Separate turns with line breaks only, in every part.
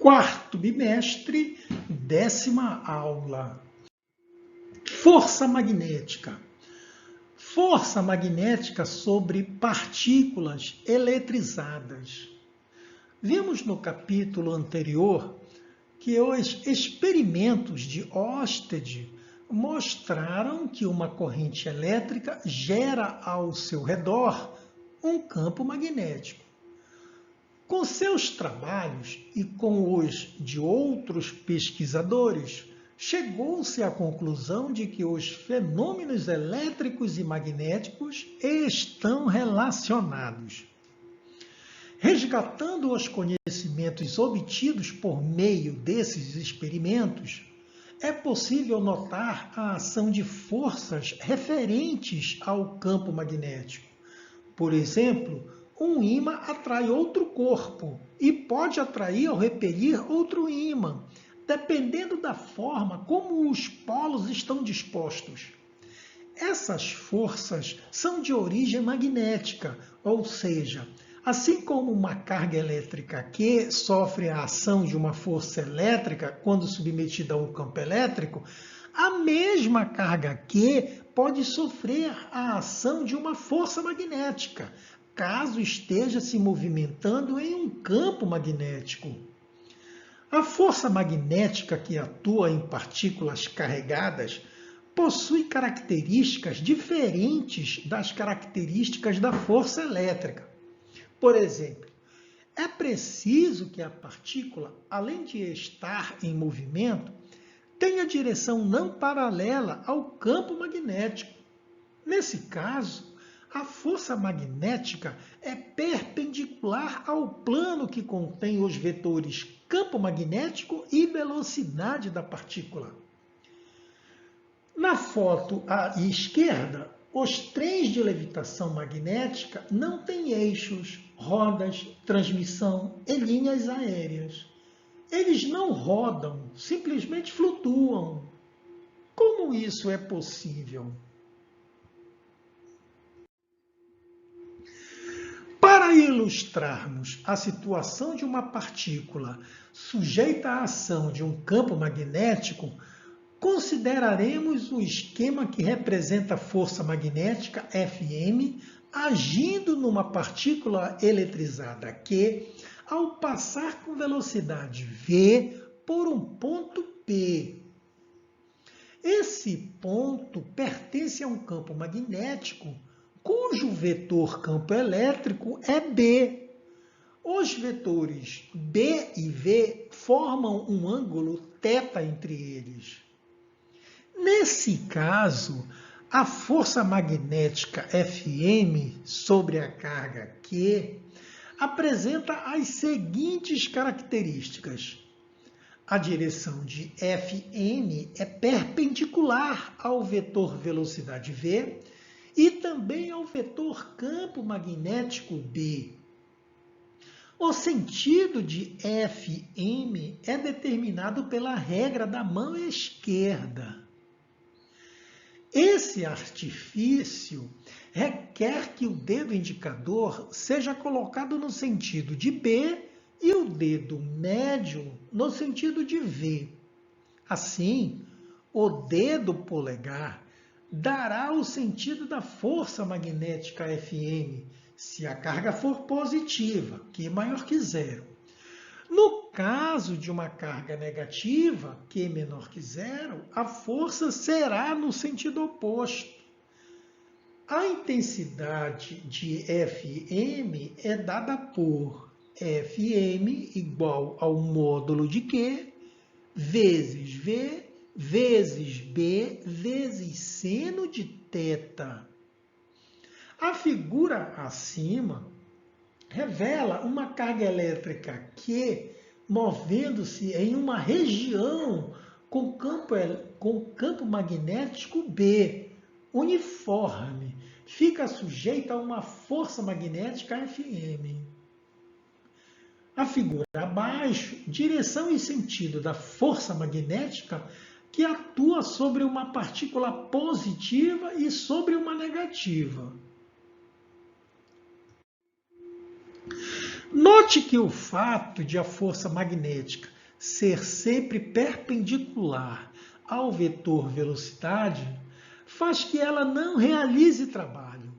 quarto bimestre, 10ª aula. Força magnética. Força magnética sobre partículas eletrizadas. Vimos no capítulo anterior que os experimentos de Ørsted mostraram que uma corrente elétrica gera ao seu redor um campo magnético. Com seus trabalhos e com os de outros pesquisadores, chegou-se à conclusão de que os fenômenos elétricos e magnéticos estão relacionados. Resgatando os conhecimentos obtidos por meio desses experimentos, é possível notar a ação de forças referentes ao campo magnético. Por exemplo, um ímã atrai outro corpo e pode atrair ou repelir outro ímã, dependendo da forma como os polos estão dispostos. Essas forças são de origem magnética, ou seja, assim como uma carga elétrica Q sofre a ação de uma força elétrica quando submetida a um campo elétrico, a mesma carga Q pode sofrer a ação de uma força magnética, caso esteja se movimentando em um campo magnético. A força magnética que atua em partículas carregadas possui características diferentes das características da força elétrica. Por exemplo, é preciso que a partícula, além de estar em movimento, tenha direção não paralela ao campo magnético. Nesse caso, a força magnética é perpendicular ao plano que contém os vetores campo magnético e velocidade da partícula. Na foto à esquerda, os trens de levitação magnética não têm eixos, rodas, transmissão e linhas aéreas. Eles não rodam, simplesmente flutuam. Como isso é possível? Para ilustrarmos a situação de uma partícula sujeita à ação de um campo magnético, consideraremos o esquema que representa a força magnética Fm agindo numa partícula eletrizada Q ao passar com velocidade v por um ponto P. Esse ponto pertence a um campo magnético cujo vetor campo elétrico é B. Os vetores B e V formam um ângulo θ entre eles. Nesse caso, a força magnética Fm sobre a carga Q apresenta as seguintes características. A direção de Fm é perpendicular ao vetor velocidade v e também ao vetor campo magnético B. O sentido de Fm é determinado pela regra da mão esquerda. Esse artifício requer que o dedo indicador seja colocado no sentido de B e o dedo médio no sentido de V. Assim, o dedo polegar dará o sentido da força magnética Fm, se a carga for positiva, Q maior que zero. No caso de uma carga negativa, Q menor que zero, a força será no sentido oposto. A intensidade de Fm é dada por Fm igual ao módulo de Q vezes V vezes B vezes seno de θ. A figura acima revela uma carga elétrica Q movendo-se em uma região com campo magnético B, uniforme, fica sujeita a uma força magnética Fm. A figura abaixo, direção e sentido da força magnética que atua sobre uma partícula positiva e sobre uma negativa. Note que o fato de a força magnética ser sempre perpendicular ao vetor velocidade faz que ela não realize trabalho,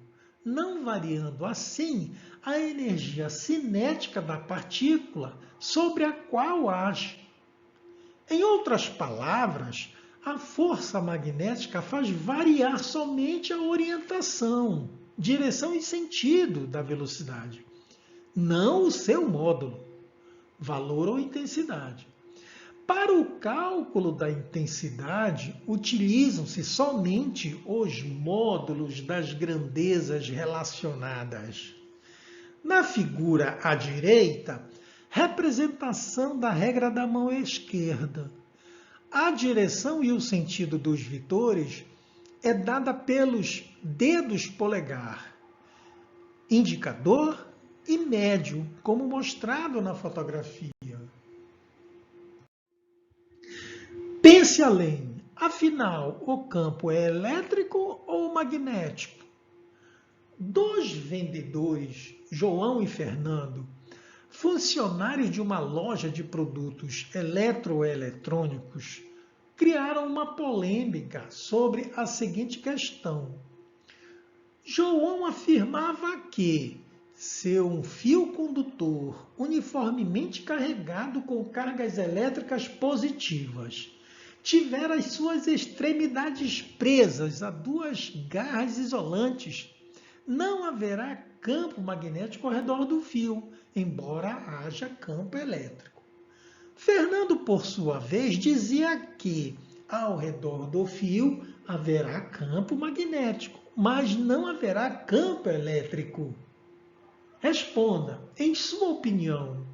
não variando assim a energia cinética da partícula sobre a qual age. Em outras palavras, a força magnética faz variar somente a orientação, direção e sentido da velocidade, não o seu módulo, valor ou intensidade. Para o cálculo da intensidade, utilizam-se somente os módulos das grandezas relacionadas. Na figura à direita, representação da regra da mão esquerda. A direção e o sentido dos vetores é dada pelos dedos polegar, indicador e médio, como mostrado na fotografia. Pense além. Afinal, o campo é elétrico ou magnético? Dois vendedores, João e Fernando, funcionários de uma loja de produtos eletroeletrônicos, criaram uma polêmica sobre a seguinte questão. João afirmava que, se um fio condutor uniformemente carregado com cargas elétricas positivas tiver as suas extremidades presas a duas garras isolantes, não haverá campo magnético ao redor do fio, embora haja campo elétrico. Fernando, por sua vez, dizia que, ao redor do fio, haverá campo magnético, mas não haverá campo elétrico. Responda, em sua opinião,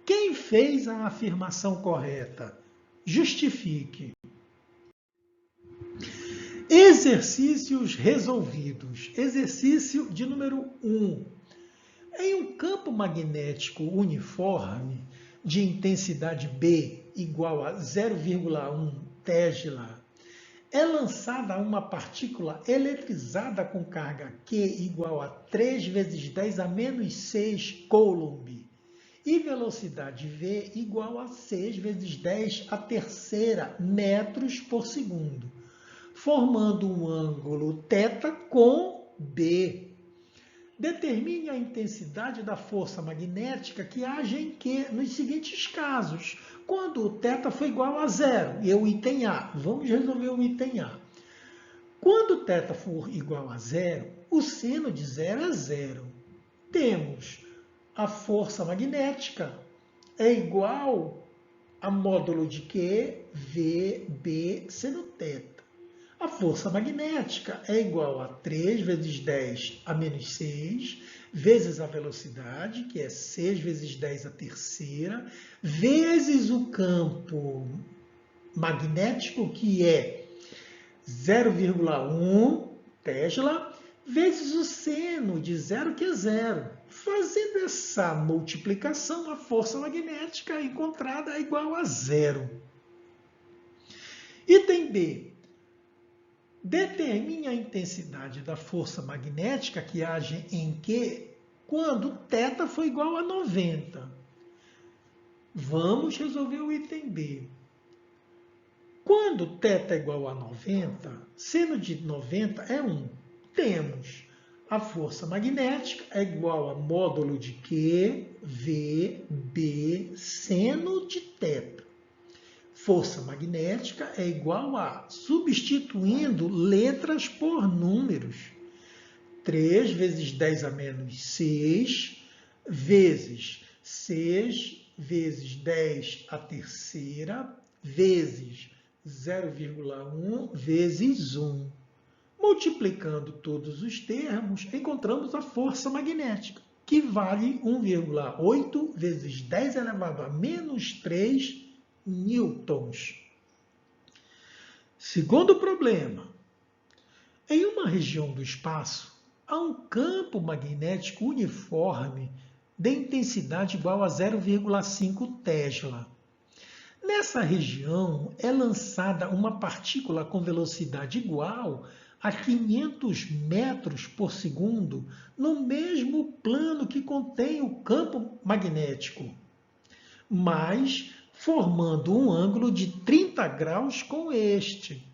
quem fez a afirmação correta? Justifique. Exercícios resolvidos. Exercício de número 1. Em um campo magnético uniforme de intensidade B igual a 0,1 Tesla, é lançada uma partícula eletrizada com carga Q igual a 3 vezes 10 a menos 6 Coulomb e velocidade V igual a 6 vezes 10 a terceira metros por segundo, formando um ângulo θ com B. Determine a intensidade da força magnética que age em Q nos seguintes casos. Quando o θ for igual a zero, e o item A. Vamos resolver o item A. Quando o θ for igual a zero, o seno de zero é zero. Temos a força magnética é igual a módulo de Q, V, B, seno θ. A força magnética é igual a 3 vezes 10 a menos 6, vezes a velocidade, que é 6 vezes 10 a terceira, vezes o campo magnético, que é 0,1 Tesla, vezes o seno de zero, que é zero. Fazendo essa multiplicação, a força magnética encontrada é igual a zero. Item B. Determine a intensidade da força magnética que age em Q quando θ for igual a 90. Vamos resolver o item B. Quando θ é igual a 90, seno de 90 é 1. Temos a força magnética é igual a módulo de Q, V, B, seno de θ. Força magnética é igual a, substituindo letras por números, 3 vezes 10 a menos 6, vezes 6 vezes 10 a terceira, vezes 0,1 vezes 1. Multiplicando todos os termos, encontramos a força magnética, que vale 1,8 vezes 10 elevado a menos 3 newtons. Segundo problema. Em uma região do espaço, há um campo magnético uniforme de intensidade igual a 0,5 Tesla. Nessa região, é lançada uma partícula com velocidade igual a 500 metros por segundo no mesmo plano que contém o campo magnético, mas formando um ângulo de 30 graus com este.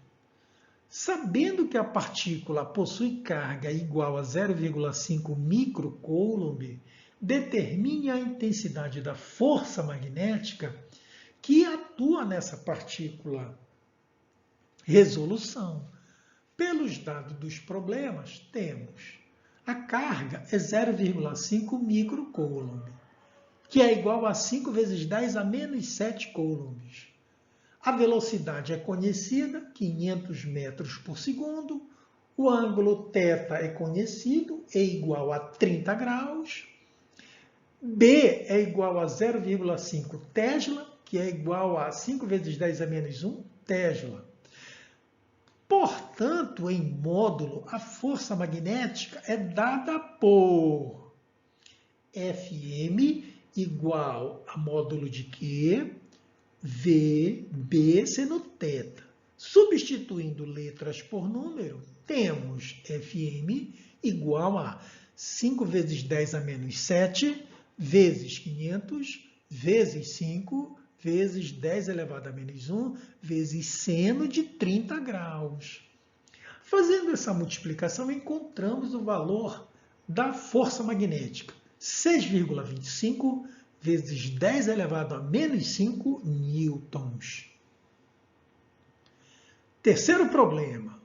Sabendo que a partícula possui carga igual a 0,5 microcoulomb, determine a intensidade da força magnética que atua nessa partícula. Resolução. Pelos dados dos problemas, temos a carga é 0,5 microcoulomb, que é igual a 5 vezes 10 a menos 7 coulombs. A velocidade é conhecida, 500 metros por segundo. O ângulo θ é conhecido, é igual a 30 graus. B é igual a 0,5 Tesla, que é igual a 5 vezes 10 a menos 1 Tesla. Portanto, em módulo, a força magnética é dada por Fm igual a módulo de Q, VB seno θ. Substituindo letras por número, temos Fm igual a 5 vezes 10 a menos 7 vezes 500 vezes 5 vezes 10 elevado a menos 1 vezes seno de 30 graus. Fazendo essa multiplicação, encontramos o valor da força magnética, 6,25 vezes 10 elevado a menos 5 newtons. Terceiro problema.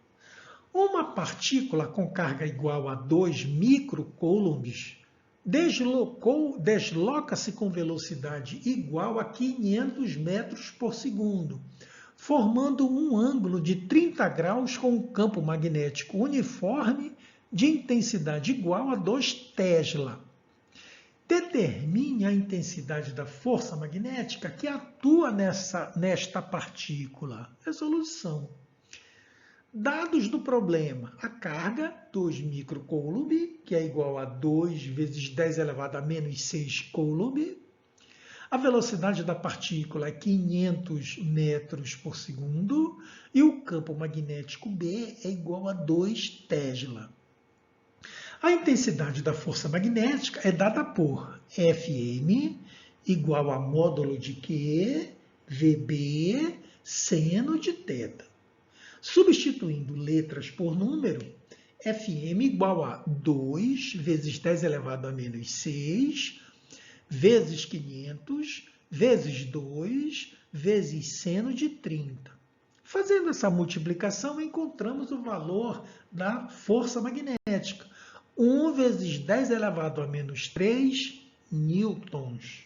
Uma partícula com carga igual a 2 microcoulombs desloca-se com velocidade igual a 500 metros por segundo, formando um ângulo de 30 graus com um campo magnético uniforme de intensidade igual a 2 Tesla. Determine a intensidade da força magnética que atua nesta partícula. Resolução. Dados do problema. A carga, 2 microcoulomb, que é igual a 2 vezes 10 elevado a menos 6 coulomb. A velocidade da partícula é 500 metros por segundo. E o campo magnético B é igual a 2 Tesla. A intensidade da força magnética é dada por Fm igual a módulo de Q, VB, seno de θ. Substituindo letras por número, Fm igual a 2 vezes 10 elevado a menos 6, vezes 500, vezes 2, vezes seno de 30. Fazendo essa multiplicação, encontramos o valor da força magnética, 1 vezes 10 elevado a menos 3 newtons.